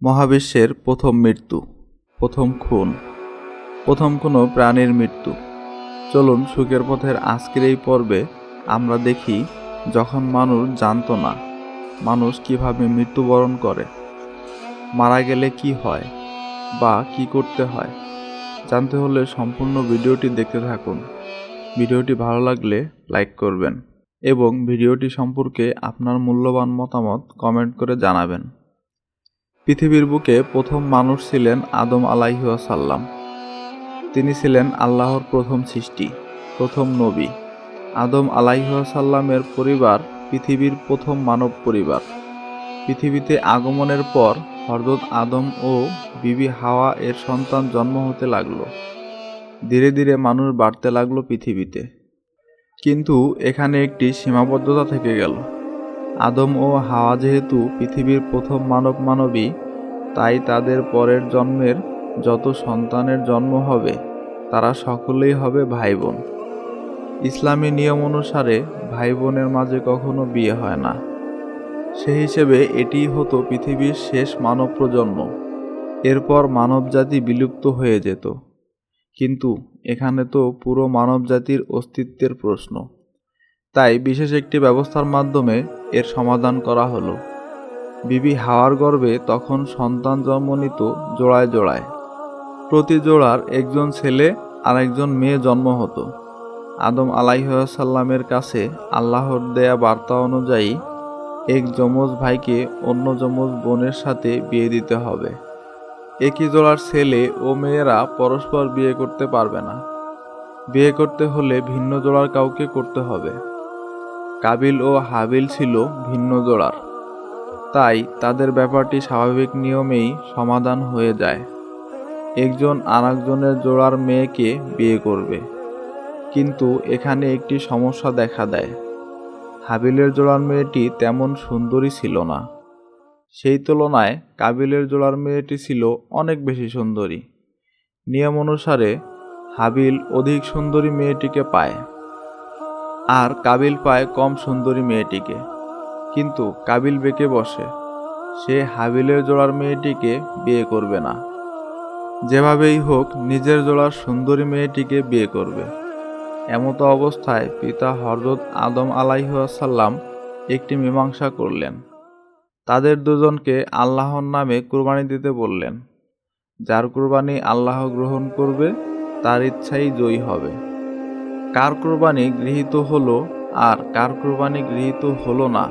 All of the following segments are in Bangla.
মহাবিশ্বের প্রথম মৃত্যু, প্রথম খুন, প্রথম কোনো প্রাণীর মৃত্যু। চলুন সুখের পথের আজকের এই পর্বে আমরা দেখি যখন মানুষ জানতো না মানুষ কিভাবে মৃত্যুবরণ করে, মারা গেলে কি হয় বা কি করতে হয়। জানতে হলে সম্পূর্ণ ভিডিওটি দেখতে থাকুন। ভিডিওটি ভালো লাগলে লাইক করবেন এবং ভিডিওটি সম্পর্কে আপনার মূল্যবান মতামত কমেন্ট করে জানাবেন। পৃথিবীর বুকে প্রথম মানুষ ছিলেন আদম আলাইহিসসালাম। তিনি ছিলেন আল্লাহর প্রথম সৃষ্টি, প্রথম নবী। আদম আলাইহিসসালামের পরিবার পৃথিবীর প্রথম মানব পরিবার। পৃথিবীতে আগমনের পর হযরত আদম ও বিবি হাওয়া এর সন্তান জন্ম হতে লাগলো। ধীরে ধীরে মানুষ বাড়তে লাগলো পৃথিবীতে। কিন্তু এখানে একটি সীমাবদ্ধতা থেকে গেল। আদম ও হাওয়া যেহেতু পৃথিবীর প্রথম মানবী, তাই তাদের পরের জন্মের যত সন্তানের জন্ম হবে তারা সকলেই হবে ভাই বোন। ইসলামী নিয়ম অনুসারে ভাই বোনের মাঝে কখনো বিয়ে হয় না। সেই হিসেবে এটিই হতো পৃথিবীর শেষ মানব প্রজন্ম। এরপর মানবজাতি বিলুপ্ত হয়ে যেত। কিন্তু এখানে তো পুরো মানবজাতির অস্তিত্বের প্রশ্ন। তাই বিশেষ একটি ব্যবস্থার মাধ্যমে এর সমাধান করা হলো। বিবি হাওয়ার গর্ভে তখন সন্তান জন্ম নিত জোড়ায় জোড়ায়। প্রতি জোড়ার একজন ছেলে আর একজন মেয়ে জন্ম হতো। আদম আলাইহিসসালামের কাছে আল্লাহর দেয়া বার্তা অনুযায়ী এক যমজ ভাইকে অন্য যমজ বোনের সাথে বিয়ে দিতে হবে। একই জোড়ার ছেলে ও মেয়েরা পরস্পর বিয়ে করতে পারবে না। বিয়ে করতে হলে ভিন্ন জোড়ার কাউকে করতে হবে। কাবিল ও হাবিল ছিল ভিন্ন জোড়ার, তাই তাদের ব্যাপারটি স্বাভাবিক নিয়মেই সমাধান হয়ে যায়। একজন আরেকজনের জোড়ার মেয়েকে বিয়ে করবে। কিন্তু এখানে একটি সমস্যা দেখা দেয়। হাবিলের জোড়ার মেয়েটি তেমন সুন্দরী ছিল না। সেই তুলনায় কাবিলের জোড়ার মেয়েটি ছিল অনেক বেশি সুন্দরী। নিয়ম অনুসারে হাবিল অধিক সুন্দরী মেয়েটিকে পায়, আর কাবিল পায় কম সুন্দরী মেয়েটিকে। কিন্তু কাবিল বেঁকে বসে, সে হাবিলের জোড়ার মেয়েটিকে বিয়ে করবে না। যেভাবেই হোক নিজের জোড়ার সুন্দরী মেয়েটিকে বিয়ে করবে। এমতো অবস্থায় পিতা হযরত আদম আলাইহিসসালাম একটি মীমাংসা করলেন। তাদের দুজনকে আল্লাহর নামে কুরবানি দিতে বললেন। যার কুরবানি আল্লাহ গ্রহণ করবে তার ইচ্ছাই জয়ী হবে। কার কুরবানি গৃহীত হলো আর কার কুরবানি গৃহীত হলো না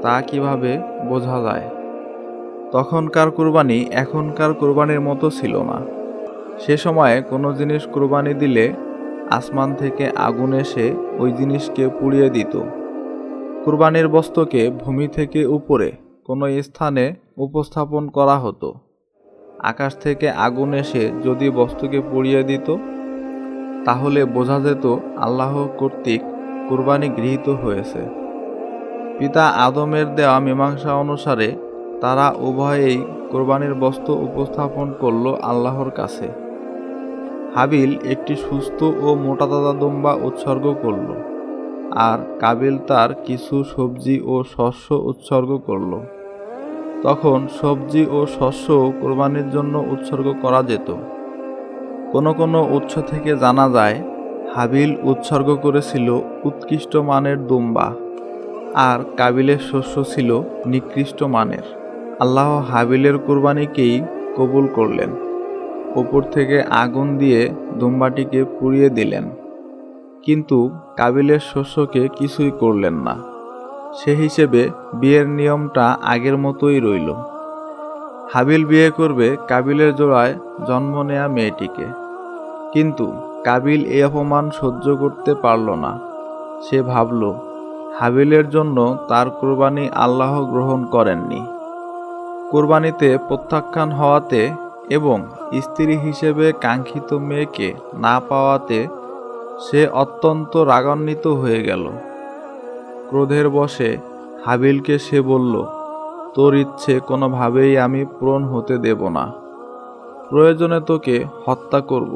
তা কিভাবে বোঝা যায়? তখনকার কুরবানি এখনকার কুরবানির মতো ছিল না। সে সময়ে কোনো জিনিস কুরবানি দিলে আসমান থেকে আগুন এসে ওই জিনিসকে পুড়িয়ে দিত। কুরবানির বস্তুকে ভূমি থেকে উপরে কোনো স্থানে উপস্থাপন করা হতো। আকাশ থেকে আগুন এসে যদি বস্তুকে পুড়িয়ে দিত, তাহলে বোঝা যেত আল্লাহ কর্তৃক কুরবানি গৃহীত হয়েছে। পিতা আদমের দেওয়া মীমাংসা অনুসারে তারা উভয়েই কুরবানির বস্তু উপস্থাপন করল আল্লাহর কাছে। হাবিল একটি সুস্থ ও মোটাতাজা দুম্বা উৎসর্গ করল, আর কাবিল তার কিছু সবজি ও শস্য উৎসর্গ করল। তখন সবজি ও শস্য কুরবানির জন্য উৎসর্গ করা যেত। কোনো কোনো উৎস থেকে জানা যায় হাবিল উৎসর্গ করেছিল উৎকৃষ্ট মানের দুম্বা, আর কাবিলের শস্য ছিল নিকৃষ্ট মানের। আল্লাহ হাবিলের কুরবানিকেই কবুল করলেন। উপর থেকে আগুন দিয়ে দুম্বাটিকে পুড়িয়ে দিলেন, কিন্তু কাবিলের শস্যকে কিছুই করলেন না। সে হিসেবে বিয়ের নিয়মটা আগের মতোই রইল। হাবিল বিয়ে করবে কাবিলের জোড়ায় জন্ম নেয়া মেয়েটিকে। কিন্তু কাবিল এই অপমান সহ্য করতে পারল না। সে ভাবল, হাবিলের জন্য তার কুরবানি আল্লাহ গ্রহণ করেননি। কুরবানিতে প্রত্যাখ্যান হওয়াতে এবং স্ত্রী হিসেবে কাঙ্ক্ষিত মেয়েকে না পাওয়াতে সে অত্যন্ত রাগান্বিত হয়ে গেল। ক্রোধের বশে হাবিলকে সে বলল, তোর ইচ্ছে কোনোভাবেই আমি পূরণ হতে দেব না। প্রয়োজনে তোকে হত্যা করব,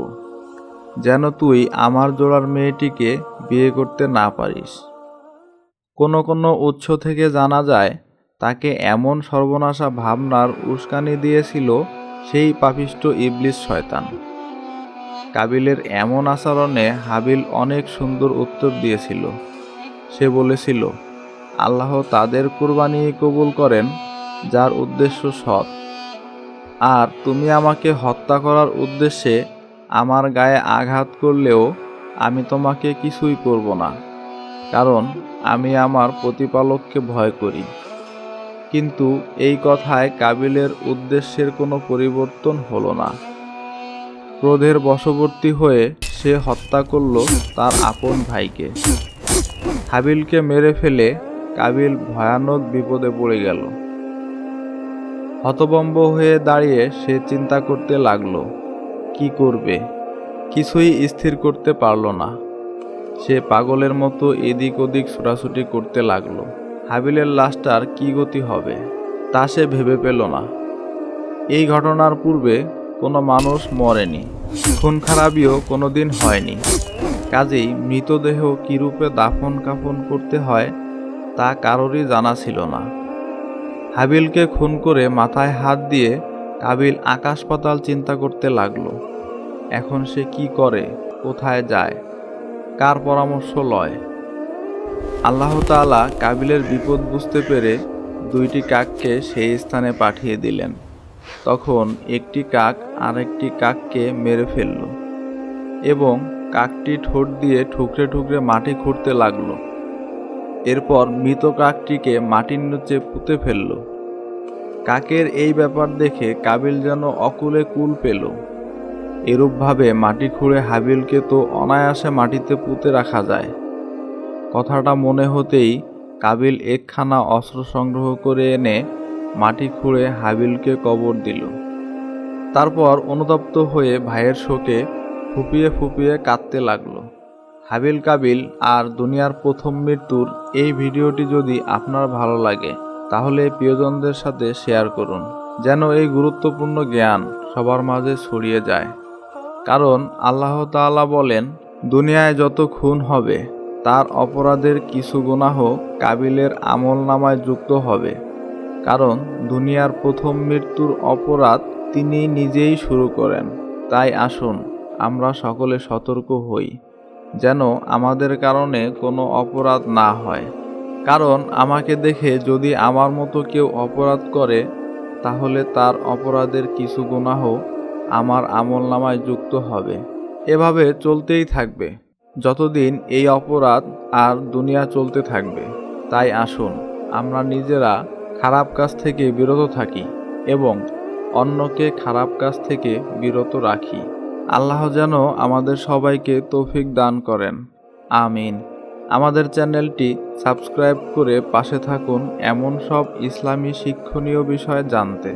যেন তুই আমার জোড়ার মেয়েটিকে বিয়ে করতে না পারিস। কোনো কোনো উৎস থেকে জানা যায় তাকে এমন সর্বনাশা ভাবনার উস্কানি দিয়েছিল সেই পাপিষ্ঠ ইবলিস শয়তান। কাবিলের এমন আচরণে হাবিল অনেক সুন্দর উত্তর দিয়েছিল। সে বলেছিল, আল্লাহ তাদের কুরবানি কবুল করেন যার উদ্দেশ্য সৎ, আর তুমি আমাকে হত্যা করার উদ্দেশ্যে আমার গায়ে আঘাত করলেও আমি তোমাকে কিছুই করব না, কারণ আমি আমার প্রতিপালককে ভয় করি। কিন্তু এই কথায় কাবিলের উদ্দেশ্যের কোনো পরিবর্তন হলো না। ক্রোধের বশবর্তী হয়ে সে হত্যা করল তার আপন ভাইকে। হাবিলকে মেরে ফেলে কাবিল ভয়ানক বিপদে পড়ে গেল। হতভম্ব হয়ে দাঁড়িয়ে সে চিন্তা করতে লাগলো, কি করবে? কিছুই স্থির করতে পারল না। সে পাগলের মতো এদিক ওদিক ছোটাছুটি করতে লাগলো। হাবিলের লাশটার কি গতি হবে তা সে ভেবে পেল না। এই ঘটনার পূর্বে কোনো মানুষ মরেনি, খুন খারাপিও কোনোদিন হয়নি। কাজেই মৃতদেহ কিরূপে দাফন কাফন করতে হয় তা কারোরই জানা ছিল না। হাবিলকে খুন করে মাথায় হাত দিয়ে কাবিল আকাশ পাতাল চিন্তা করতে লাগলো। এখন সে কি করে, কোথায় যায়, কার পরামর্শ লয়? আল্লাহ তাআলা কাবিলের বিপদ বুঝতে পেরে দুইটি কাককে সেই স্থানে পাঠিয়ে দিলেন। তখন একটি কাক আরেকটি কাককে মেরে ফেলল এবং কাকটি ঠোঁট দিয়ে ঠুকরে ঠুকরে মাটি খুঁড়তে লাগলো। এরপর মৃত কাকটিকে মাটির নিচে পুঁতে ফেলল। কাকের এই ব্যাপার দেখে কাবিল যেন অকুলে কুল পেল। এরূপভাবে মাটি খুঁড়ে হাবিলকে তো অনায়াসে মাটিতে পুঁতে রাখা যায়। কথাটা মনে হতেই কাবিল একখানা অস্ত্র সংগ্রহ করে এনে মাটি খুঁড়ে হাবিলকে কবর দিল। তারপর অনুতপ্ত হয়ে ভাইয়ের শোকে ফুপিয়ে ফুপিয়ে কাঁদতে লাগলো। হাবিল কাবিল আর দুনিয়ার প্রথম মৃত্যুর এই ভিডিওটি যদি আপনার ভালো লাগে তাহলে প্রিয়জনদের সাথে শেয়ার করুন, যেন এই গুরুত্বপূর্ণ জ্ঞান সবার মাঝে ছড়িয়ে যায়। কারণ আল্লাহ তাআলা বলেন, দুনিয়ায় যত খুন হবে তার অপরাধের কিছু গুনাহ কাবিলের আমলনামায় যুক্ত হবে, কারণ দুনিয়ার প্রথম মৃত্যুর অপরাধ তিনি নিজেই শুরু করেন। তাই আসুন আমরা সকলে সতর্ক হই, যেন আমাদের কারণে কোনো অপরাধ না হয়। কারণ আমাকে দেখে যদি আমার মতো কেউ অপরাধ করে তাহলে তার অপরাধের কিছু গুনাহ আমার আমলনামায় যুক্ত হবে। এভাবে চলতেই থাকবে যতদিন এই অপরাধ আর দুনিয়া চলতে থাকবে। তাই আসুন আমরা নিজেরা খারাপ কাজ থেকে বিরত থাকি এবং অন্যকে খারাপ কাজ থেকে বিরত রাখি। আল্লাহ যেন আমাদের সবাইকে তৌফিক দান করেন। আমিন। আমাদের চ্যানেলটি সাবস্ক্রাইব করে পাশে থাকুন এমন সব ইসলামী শিক্ষণীয় বিষয় জানতে।